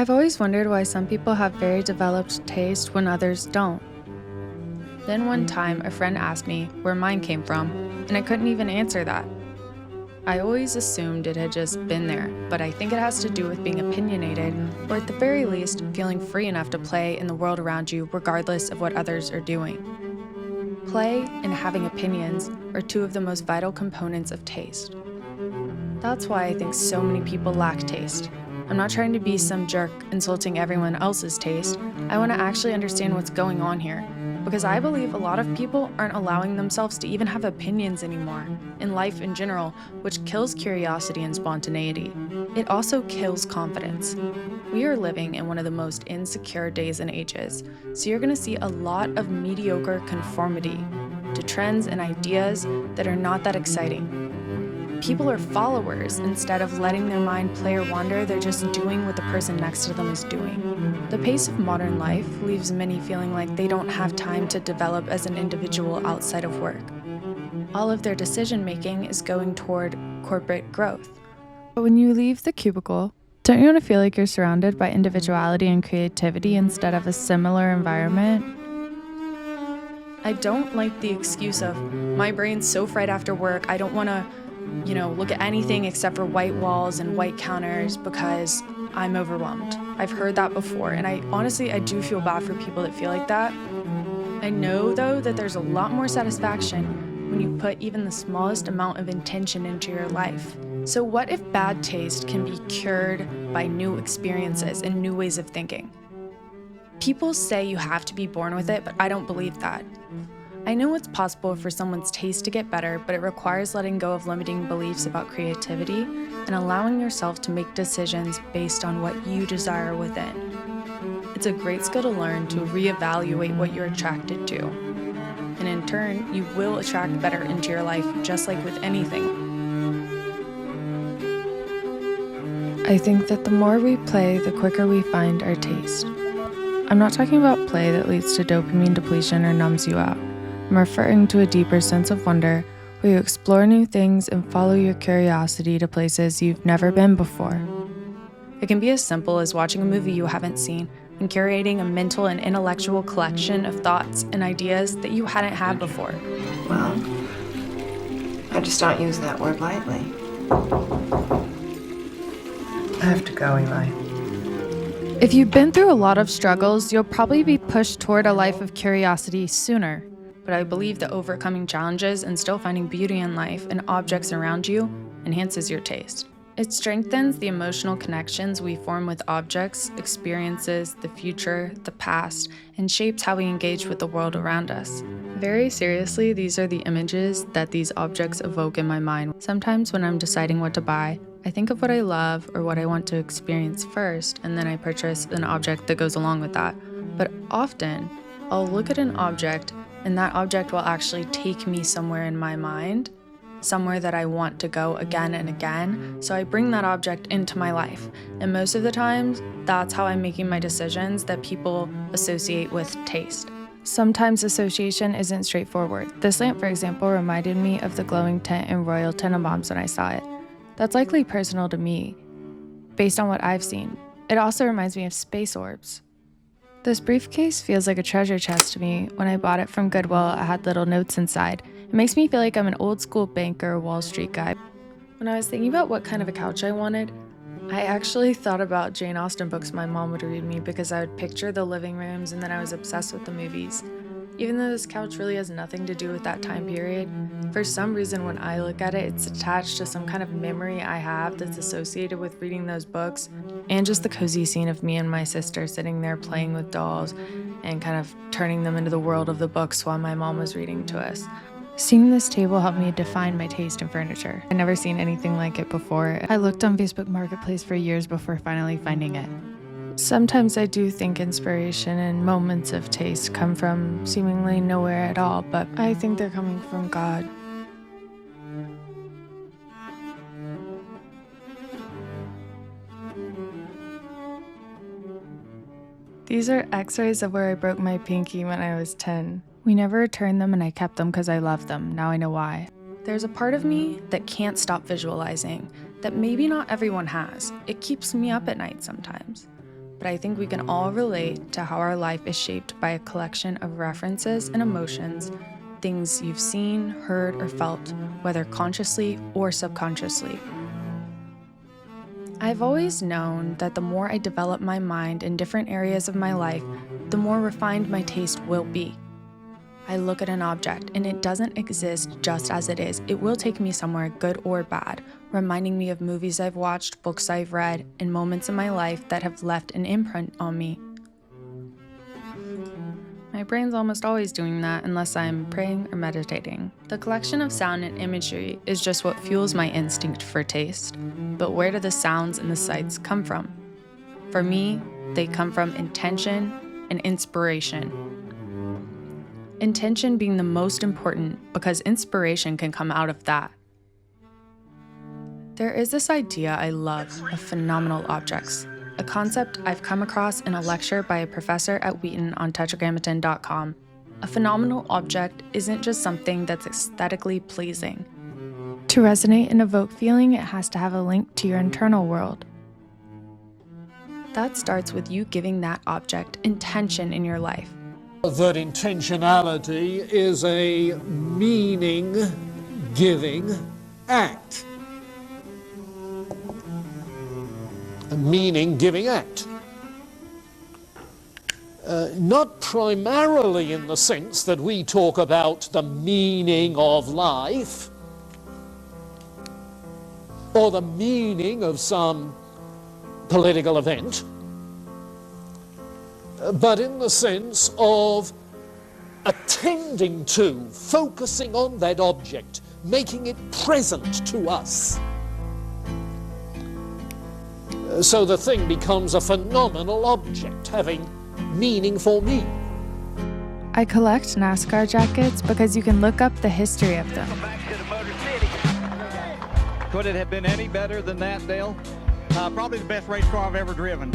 I've always wondered why some people have very developed taste when others don't. Then one time, a friend asked me where mine came from, and I couldn't even answer that. I always assumed it had just been there, but I think it has to do with being opinionated, or at the very least, feeling free enough to play in the world around you regardless of what others are doing. Play and having opinions are two of the most vital components of taste. That's why I think so many people lack taste. I'm not trying to be some jerk insulting everyone else's taste. I want to actually understand what's going on here, because I believe a lot of people aren't allowing themselves to even have opinions anymore, in life in general, which kills curiosity and spontaneity. It also kills confidence. We are living in one of the most insecure days and ages, so you're going to see a lot of mediocre conformity to trends and ideas that are not that exciting. People are followers. Instead of letting their mind play or wander, they're just doing what the person next to them is doing. The pace of modern life leaves many feeling like they don't have time to develop as an individual outside of work. All of their decision-making is going toward corporate growth. But when you leave the cubicle, don't you want to feel like you're surrounded by individuality and creativity instead of a similar environment? I don't like the excuse of, my brain's so fried after work, I don't want to look at anything except for white walls and white counters because I'm overwhelmed. I've heard that before, and I do feel bad for people that feel like that. I know, though, that there's a lot more satisfaction when you put even the smallest amount of intention into your life. So what if bad taste can be cured by new experiences and new ways of thinking? People say you have to be born with it, but I don't believe that. I know it's possible for someone's taste to get better, but it requires letting go of limiting beliefs about creativity and allowing yourself to make decisions based on what you desire within. It's a great skill to learn to reevaluate what you're attracted to. And in turn, you will attract better into your life, just like with anything. I think that the more we play, the quicker we find our taste. I'm not talking about play that leads to dopamine depletion or numbs you out. I'm referring to a deeper sense of wonder where you explore new things and follow your curiosity to places you've never been before. It can be as simple as watching a movie you haven't seen and curating a mental and intellectual collection of thoughts and ideas that you hadn't had before. Well, I just don't use that word lightly. I have to go, Eli. If you've been through a lot of struggles, you'll probably be pushed toward a life of curiosity sooner. But I believe that overcoming challenges and still finding beauty in life and objects around you enhances your taste. It strengthens the emotional connections we form with objects, experiences, the future, the past, and shapes how we engage with the world around us. Very seriously, these are the images that these objects evoke in my mind. Sometimes when I'm deciding what to buy, I think of what I love or what I want to experience first, and then I purchase an object that goes along with that. But often, I'll look at an object and that object will actually take me somewhere in my mind, somewhere that I want to go again and again. So I bring that object into my life. And most of the times, that's how I'm making my decisions that people associate with taste. Sometimes association isn't straightforward. This lamp, for example, reminded me of the glowing tent in Royal Tenenbaums when I saw it. That's likely personal to me, based on what I've seen. It also reminds me of space orbs. This briefcase feels like a treasure chest to me. When I bought it from Goodwill, it had little notes inside. It makes me feel like I'm an old school banker or Wall Street guy. When I was thinking about what kind of a couch I wanted, I actually thought about Jane Austen books my mom would read me because I would picture the living rooms and then I was obsessed with the movies. Even though this couch really has nothing to do with that time period, for some reason when I look at it, it's attached to some kind of memory I have that's associated with reading those books, and just the cozy scene of me and my sister sitting there playing with dolls and kind of turning them into the world of the books while my mom was reading to us. Seeing this table helped me define my taste in furniture. I'd never seen anything like it before. I looked on Facebook Marketplace for years before finally finding it. Sometimes I do think inspiration and moments of taste come from seemingly nowhere at all, but I think they're coming from God. These are x-rays of where I broke my pinky when I was 10. We never returned them and I kept them because I loved them. Now I know why. There's a part of me that can't stop visualizing, that maybe not everyone has. It keeps me up at night sometimes. but I think we can all relate to how our life is shaped by a collection of references and emotions, things you've seen, heard, or felt, whether consciously or subconsciously. I've always known that the more I develop my mind in different areas of my life, the more refined my taste will be. I look at an object and it doesn't exist just as it is. It will take me somewhere, good or bad, reminding me of movies I've watched, books I've read, and moments in my life that have left an imprint on me. My brain's almost always doing that unless I'm praying or meditating. The collection of sound and imagery is just what fuels my instinct for taste. But where do the sounds and the sights come from? For me, they come from intention and inspiration. Intention being the most important because inspiration can come out of that. There is this idea I love of phenomenal objects, a concept I've come across in a lecture by a professor at Wheaton on tetragrammaton.com. A phenomenal object isn't just something that's aesthetically pleasing. To resonate and evoke feeling, it has to have a link to your internal world. That starts with you giving that object intention in your life. That intentionality is a meaning-giving act. A meaning-giving act. Not primarily in the sense that we talk about the meaning of life or the meaning of some political event, but in the sense of attending to, focusing on that object, making it present to us. So the thing becomes a phenomenal object, having meaning for me. I collect NASCAR jackets because you can look up the history of them. Could it have been any better than that, Dale? Probably the best race car I've ever driven.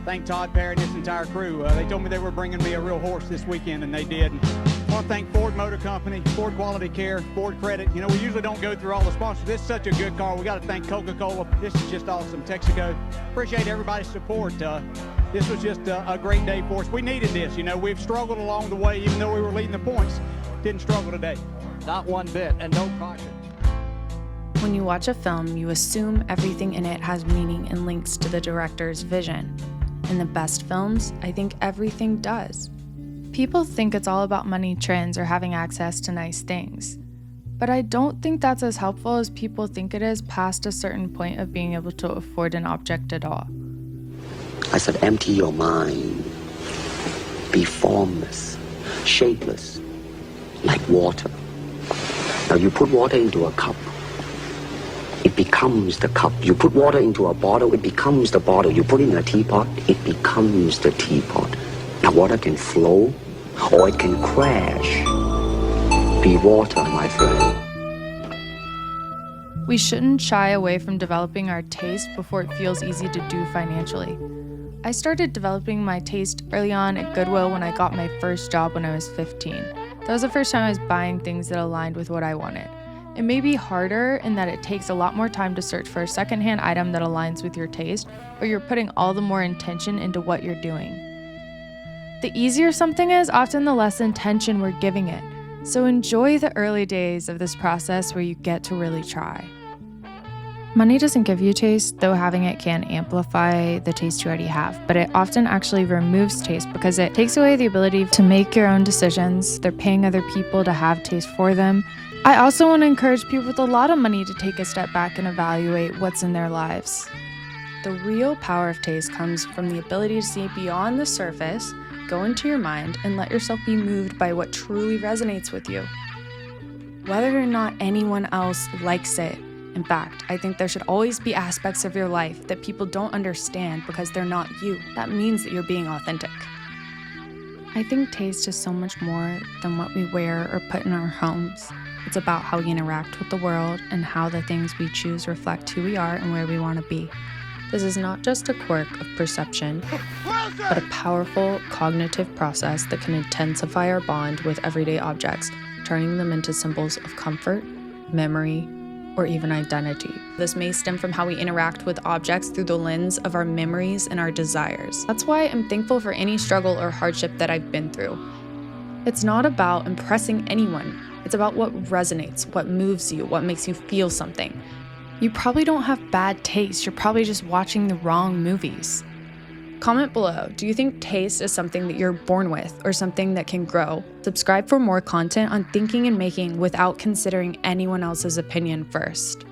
Thank Todd Perry and his entire crew. They told me they were bringing me a real horse this weekend, and they did. I want to thank Ford Motor Company, Ford Quality Care, Ford Credit. You know, we usually don't go through all the sponsors. This is such a good car. We got to thank Coca-Cola. This is just awesome. Texaco. Appreciate everybody's support. This was just a great day for us. We needed this. You know, we've struggled along the way, even though we were leading the points. Didn't struggle today. Not one bit, and no caution. When you watch a film, you assume everything in it has meaning and links to the director's vision. In the best films, I think everything does. People think it's all about money, trends, or having access to nice things. But I don't think that's as helpful as people think it is past a certain point of being able to afford an object at all. I said, empty your mind. Be formless, shapeless, like water. Now you put water into a cup, it becomes the cup. You put water into a bottle, it becomes the bottle. You put it in a teapot, it becomes the teapot. Now water can flow or it can crash. Be water, my friend. We shouldn't shy away from developing our taste before it feels easy to do financially. I started developing my taste early on at Goodwill when I got my first job when I was 15. That was the first time I was buying things that aligned with what I wanted. It may be harder in that it takes a lot more time to search for a secondhand item that aligns with your taste, or you're putting all the more intention into what you're doing. The easier something is, often the less intention we're giving it. So enjoy the early days of this process where you get to really try. Money doesn't give you taste, though having it can amplify the taste you already have, but it often actually removes taste because it takes away the ability to make your own decisions. They're paying other people to have taste for them. I also want to encourage people with a lot of money to take a step back and evaluate what's in their lives. The real power of taste comes from the ability to see beyond the surface, go into your mind, and let yourself be moved by what truly resonates with you. Whether or not anyone else likes it. In fact, I think there should always be aspects of your life that people don't understand because they're not you. That means that you're being authentic. I think taste is so much more than what we wear or put in our homes. It's about how we interact with the world and how the things we choose reflect who we are and where we want to be. This is not just a quirk of perception, but a powerful cognitive process that can intensify our bond with everyday objects, turning them into symbols of comfort, memory, or even identity. This may stem from how we interact with objects through the lens of our memories and our desires. That's why I'm thankful for any struggle or hardship that I've been through. It's not about impressing anyone. It's about what resonates, what moves you, what makes you feel something. You probably don't have bad taste, you're probably just watching the wrong movies. Comment below, do you think taste is something that you're born with or something that can grow? Subscribe for more content on thinking and making without considering anyone else's opinion first.